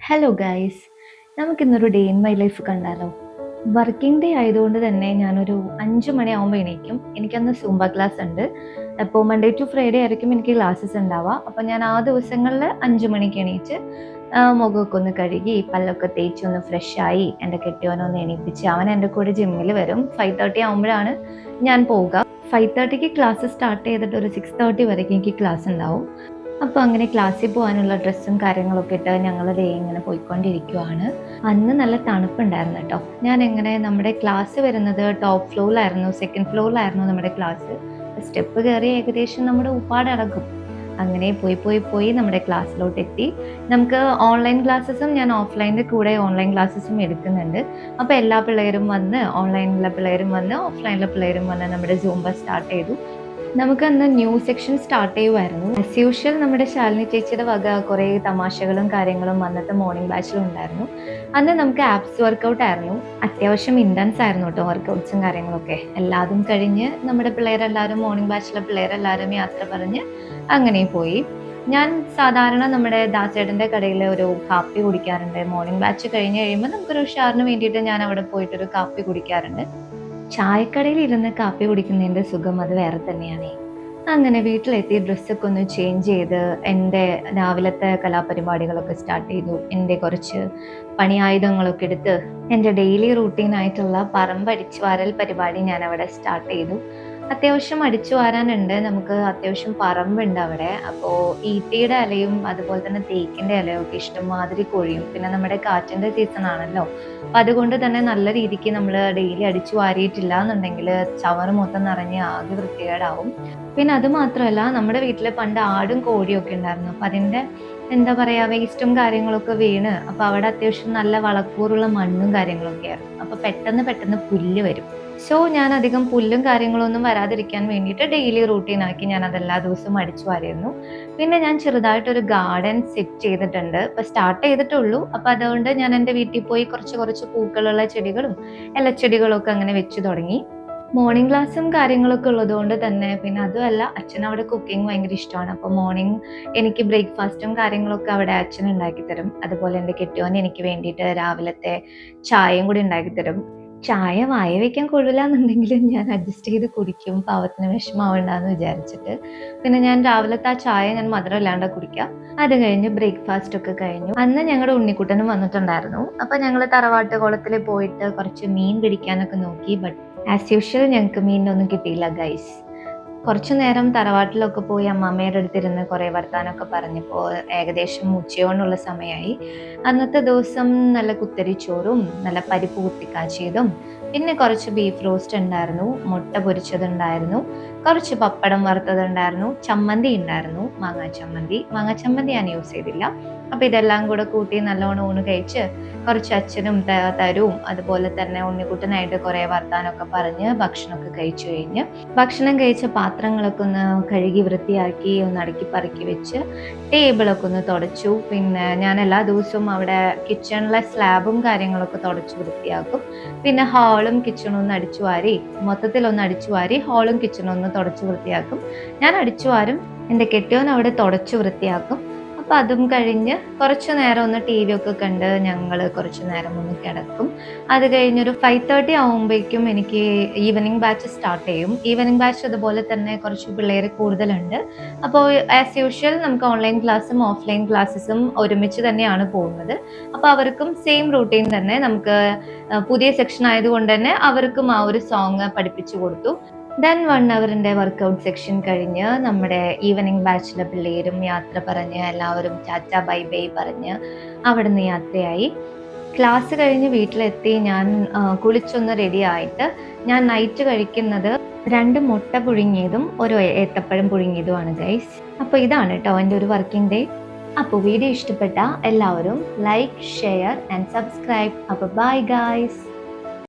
Hello guys, നമുക്കിന്നൊരു day in my life കണ്ടാലോ? Working day ആയതുകൊണ്ട് തന്നെ ഞാനൊരു 5 മണിയാകുമ്പോൾ എണീക്കും. എനിക്കന്ന് സൂംബ ക്ലാസ് ഉണ്ട്. അപ്പോൾ മൺഡേ ടു ഫ്രൈഡേ ആയിരിക്കും എനിക്ക് ക്ലാസ്സസ് ഉണ്ടാവുക. അപ്പോൾ ഞാൻ ആ ദിവസങ്ങളിൽ 5 മണിക്ക് എണീച്ച് മുഖമൊക്കെ ഒന്ന് കഴുകി പല്ലൊക്കെ തേച്ച് ഒന്ന് ഫ്രഷായി എൻ്റെ കെട്ടിയവനൊന്ന് എണീപ്പിച്ച് അവൻ എൻ്റെ കൂടെ ജിമ്മിൽ വരും. 5:30 ആകുമ്പോഴാണ് ഞാൻ പോവുക. 5:30ക്ക് ക്ലാസ് സ്റ്റാർട്ട് ചെയ്തിട്ട് ഒരു 6:30 വരെയ്ക്ക് എനിക്ക് ക്ലാസ് ഉണ്ടാവും. അപ്പോൾ അങ്ങനെ ക്ലാസ്സിൽ പോകാനുള്ള ഡ്രസ്സും കാര്യങ്ങളൊക്കെ ഇട്ട് ഞങ്ങൾ ദേ ഇങ്ങനെ പോയിക്കൊണ്ടിരിക്കുവാണ്. അന്ന് നല്ല തണുപ്പുണ്ടായിരുന്നു കേട്ടോ. ഞാൻ എങ്ങനെ നമ്മുടെ ക്ലാസ് വരുന്നത് ടോപ്പ് ഫ്ലോറിലായിരുന്നു, സെക്കൻഡ് ഫ്ലോറിലായിരുന്നു നമ്മുടെ ക്ലാസ്. സ്റ്റെപ്പ് കയറി ഏകദേശം നമ്മുടെ ഉപ്പാടടക്കും. അങ്ങനെ പോയി പോയി പോയി നമ്മുടെ ക്ലാസ്സിലോട്ട് എത്തി. നമുക്ക് ഓൺലൈൻ ക്ലാസ്സസും ഞാൻ ഓഫ്ലൈനിൻ്റെ കൂടെ ഓൺലൈൻ ക്ലാസ്സസും എടുക്കുന്നുണ്ട്. അപ്പോൾ എല്ലാ പിള്ളേരും വന്ന്, ഓൺലൈനിലെ പിള്ളേരും വന്ന്, ഓഫ്ലൈനിലെ പിള്ളേരും വന്ന് നമ്മുടെ സൂംബ സ്റ്റാർട്ട് ചെയ്തു. നമുക്കന്ന് ന്യൂ സെക്ഷൻ സ്റ്റാർട്ട് ചെയ്യുമായിരുന്നു. ആസ് യൂഷ്വൽ നമ്മുടെ ശാലിനി ചേച്ചിയുടെ വക കുറേ തമാശകളും കാര്യങ്ങളും അന്നത്തെ മോർണിംഗ് ബാച്ചിലും ഉണ്ടായിരുന്നു. അന്ന് നമുക്ക് ആപ്സ് വർക്കൗട്ട് ആയിരുന്നു. അത്യാവശ്യം ഇൻറ്റൻസ് ആയിരുന്നു കേട്ടോ വർക്കൗട്ട്സും കാര്യങ്ങളൊക്കെ. എല്ലാതും കഴിഞ്ഞ് നമ്മുടെ പിള്ളേരെല്ലാവരും, മോർണിംഗ് ബാച്ചിലെ പിള്ളേരെല്ലാവരും യാത്ര പറഞ്ഞ് അങ്ങനെ പോയി. ഞാൻ സാധാരണ നമ്മുടെ ദാസേട്ടൻ്റെ കടയിൽ ഒരു കാപ്പി കുടിക്കാറുണ്ട്. മോർണിംഗ് ബാച്ച് കഴിഞ്ഞ് കഴിയുമ്പോൾ നമുക്കൊരു ഉഷാറിന് വേണ്ടിയിട്ട് ഞാൻ അവിടെ പോയിട്ടൊരു കാപ്പി കുടിക്കാറുണ്ട്. ചായക്കടയിൽ ഇരുന്ന് കാപ്പി കുടിക്കുന്നതിൻ്റെ സുഖം അത് വേറെ തന്നെയാണേ. അങ്ങനെ വീട്ടിലെത്തി ഡ്രസ്സൊക്കെ ഒന്ന് ചേഞ്ച് ചെയ്ത് എൻ്റെ രാവിലത്തെ കലാപരിപാടികളൊക്കെ സ്റ്റാർട്ട് ചെയ്തു. എൻ്റെ കുറച്ച് പണിയായുധങ്ങളൊക്കെ എടുത്ത് എൻ്റെ ഡെയിലി റൂട്ടീനായിട്ടുള്ള പറമ്പടിച്ച് വാരൽ പരിപാടി ഞാൻ അവിടെ സ്റ്റാർട്ട് ചെയ്തു. അത്യാവശ്യം അടിച്ചു വാരാനുണ്ട്. നമുക്ക് അത്യാവശ്യം പറമ്പുണ്ട് അവിടെ. അപ്പോൾ ഈട്ടിയുടെ ഇലയും അതുപോലെ തന്നെ തേക്കിൻ്റെ ഇലയും ഒക്കെ ഇഷ്ടംമാതിരി കൊഴിയും. പിന്നെ നമ്മുടെ കാറ്റിൻ്റെ സീസൺ ആണല്ലോ. അപ്പം അതുകൊണ്ട് തന്നെ നല്ല രീതിക്ക് നമ്മൾ ഡെയിലി അടിച്ചു വാരിയിട്ടില്ല എന്നുണ്ടെങ്കിൽ ചവറ് മൊത്തം നിറഞ്ഞ് ആകെ വൃത്തികേടാവും. പിന്നെ അത് മാത്രമല്ല, നമ്മുടെ വീട്ടിൽ പണ്ട് ആടും കോഴിയൊക്കെ ഉണ്ടായിരുന്നു. അപ്പം അതിൻ്റെ എന്താ പറയുക, വേസ്റ്റും കാര്യങ്ങളൊക്കെ വീണ് അപ്പോൾ അവിടെ അത്യാവശ്യം നല്ല വളക്കൂറുള്ള മണ്ണും കാര്യങ്ങളൊക്കെ ആയിരുന്നു. അപ്പോൾ പെട്ടെന്ന് പെട്ടെന്ന് പുല്ല് വരും. സോ ഞാൻ അധികം പുല്ലും കാര്യങ്ങളൊന്നും വരാതിരിക്കാൻ വേണ്ടിയിട്ട് ഡെയിലി റൂട്ടീനാക്കി ഞാൻ അതെല്ലാ ദിവസവും അടിച്ചു വാരിയിരുന്നു. പിന്നെ ഞാൻ ചെറുതായിട്ടൊരു ഗാർഡൻ സെറ്റ് ചെയ്തിട്ടുണ്ട്. ഇപ്പം സ്റ്റാർട്ട് ചെയ്തിട്ടുള്ളൂ. അപ്പം അതുകൊണ്ട് ഞാൻ എൻ്റെ വീട്ടിൽ പോയി കുറച്ച് കുറച്ച് പൂക്കളുള്ള ചെടികളും ഇലച്ചെടികളും ഒക്കെ അങ്ങനെ വെച്ച് തുടങ്ങി. മോർണിംഗ് ക്ലാസ്സും കാര്യങ്ങളൊക്കെ ഉള്ളതുകൊണ്ട് തന്നെ, പിന്നെ അതുമല്ല അച്ഛൻ അവിടെ കുക്കിംഗ് ഭയങ്കര ഇഷ്ടമാണ്. അപ്പോൾ മോർണിംഗ് എനിക്ക് ബ്രേക്ക്ഫാസ്റ്റും കാര്യങ്ങളൊക്കെ അവിടെ അച്ഛൻ ഉണ്ടാക്കി തരും. അതുപോലെ എൻ്റെ കെട്ടിയോൻ എനിക്ക് വേണ്ടിയിട്ട് രാവിലത്തെ ചായയും കൂടി ഉണ്ടാക്കി തരും. ചായ വായ വയ്ക്കാൻ കൊള്ളില്ല എന്നുണ്ടെങ്കിലും ഞാൻ അഡ്ജസ്റ്റ് ചെയ്ത് കുടിക്കും, പാവത്തിന് വിഷമാവണ്ടെന്ന് വിചാരിച്ചിട്ട്. പിന്നെ ഞാൻ രാവിലത്തെ ആ ചായ ഞാൻ മധുരം ഇല്ലാണ്ട് കുടിക്കാം. അത് കഴിഞ്ഞ് ബ്രേക്ക്ഫാസ്റ്റ് ഒക്കെ കഴിഞ്ഞു. അന്ന് ഞങ്ങളുടെ ഉണ്ണിക്കുട്ടനും വന്നിട്ടുണ്ടായിരുന്നു. അപ്പം ഞങ്ങൾ തറവാട്ട് കുളത്തിൽ പോയിട്ട് കുറച്ച് മീൻ പിടിക്കാനൊക്കെ നോക്കി. ബട്ട് ആസ് യൂഷ്വൽ ഞങ്ങൾക്ക് മീനൊന്നും കിട്ടിയില്ല ഗൈസ്. കുറച്ചു നേരം തറവാട്ടിലൊക്കെ പോയി അമ്മാമ്മയുടെ അടുത്തിരുന്ന് കുറേ വർത്താനമൊക്കെ പറഞ്ഞപ്പോൾ ഏകദേശം ഉച്ചയോണ്ടുള്ള സമയമായി. അന്നത്തെ ദിവസം നല്ല കുത്തരിച്ചോറും നല്ല പരിപ്പ് കുത്തിക്കാച്ചിയതും പിന്നെ കുറച്ച് ബീഫ് റോസ്റ്റ് ഉണ്ടായിരുന്നു, മുട്ട പൊരിച്ചതുണ്ടായിരുന്നു, കുറച്ച് പപ്പടം വറുത്തതുണ്ടായിരുന്നു, ചമ്മന്തി ഉണ്ടായിരുന്നു, മാങ്ങാ ചമ്മന്തി ഞാൻ യൂസ് ചെയ്തില്ല. അപ്പം ഇതെല്ലാം കൂടെ കൂട്ടി നല്ലോണം ഊണ് കഴിച്ച് കുറച്ച് അച്ഛനും തരും അതുപോലെ തന്നെ ഉണ്ണിക്കുട്ടനായിട്ട് കുറേ വർത്താനമൊക്കെ പറഞ്ഞ് ഭക്ഷണമൊക്കെ കഴിച്ചു കഴിഞ്ഞ് ഭക്ഷണം കഴിച്ച പാത്രങ്ങളൊക്കെ ഒന്ന് കഴുകി വൃത്തിയാക്കി ഒന്ന് അടുക്കി പറക്കി വെച്ച് ടേബിളൊക്കെ ഒന്ന് തുടച്ചു. പിന്നെ ഞാൻ എല്ലാ ദിവസവും അവിടെ കിച്ചണിലെ സ്ലാബും കാര്യങ്ങളൊക്കെ തുടച്ച് വൃത്തിയാക്കും. പിന്നെ ഹാളും കിച്ചണും ഒന്ന് അടിച്ചു വാരി, മൊത്തത്തിലൊന്ന് അടിച്ചു വാരി ഹാളും കിച്ചണും ഒന്ന് തുടച്ച് വൃത്തിയാക്കും. ഞാൻ അടിച്ചു വാരും, എൻ്റെ കെട്ടിയോൻ അവിടെ തുടച്ച് വൃത്തിയാക്കും. അപ്പം അതും കഴിഞ്ഞ് കുറച്ച് നേരം ഒന്ന് ടി വി ഒക്കെ കണ്ട് ഞങ്ങൾ കുറച്ച് നേരം ഒന്ന് കിടക്കും. അത് കഴിഞ്ഞൊരു 5:30 ആകുമ്പോഴേക്കും എനിക്ക് ഈവനിങ് ബാച്ച് സ്റ്റാർട്ട് ചെയ്യും. ഈവനിങ് ബാച്ച് അതുപോലെ തന്നെ കുറച്ച് പിള്ളേർ കൂടുതലുണ്ട്. അപ്പോൾ ആസ് യൂഷ്വൽ നമുക്ക് ഓൺലൈൻ ക്ലാസ്സും ഓഫ്ലൈൻ ക്ലാസ്സസും ഒരുമിച്ച് തന്നെയാണ് പോകുന്നത്. അപ്പോൾ അവർക്കും സെയിം റൂട്ടീൻ തന്നെ. നമുക്ക് പുതിയ സെക്ഷൻ ആയതുകൊണ്ട് തന്നെ അവർക്കും ആ ഒരു സോങ് പഠിപ്പിച്ചു കൊടുത്തു. ദെൻ 1 അവറിൻ്റെ വർക്കൗട്ട് സെക്ഷൻ കഴിഞ്ഞ് നമ്മുടെ ഈവനിങ് ബാച്ചിലെ പിള്ളേരും യാത്ര പറഞ്ഞ് എല്ലാവരും ടാറ്റ ബൈ ബൈ പറഞ്ഞ് അവിടുന്ന് യാത്രയായി. ക്ലാസ് കഴിഞ്ഞ് വീട്ടിലെത്തി ഞാൻ കുളിച്ചൊന്ന് റെഡി ആയിട്ട് ഞാൻ നൈറ്റ് കഴിക്കുന്നത് 2 മുട്ട പുഴുങ്ങിയതും ഒരു ഏത്തപ്പഴം പുഴുങ്ങിയതുമാണ് ഗൈസ്. അപ്പോൾ ഇതാണ് കേട്ടോ എൻ്റെ ഒരു വർക്കിംഗ് ഡേ. അപ്പോൾ വീഡിയോ ഇഷ്ടപ്പെട്ട എല്ലാവരും ലൈക്ക്, ഷെയർ ആൻഡ് സബ്സ്ക്രൈബ്. അപ്പോൾ ബൈ ഗൈസ്.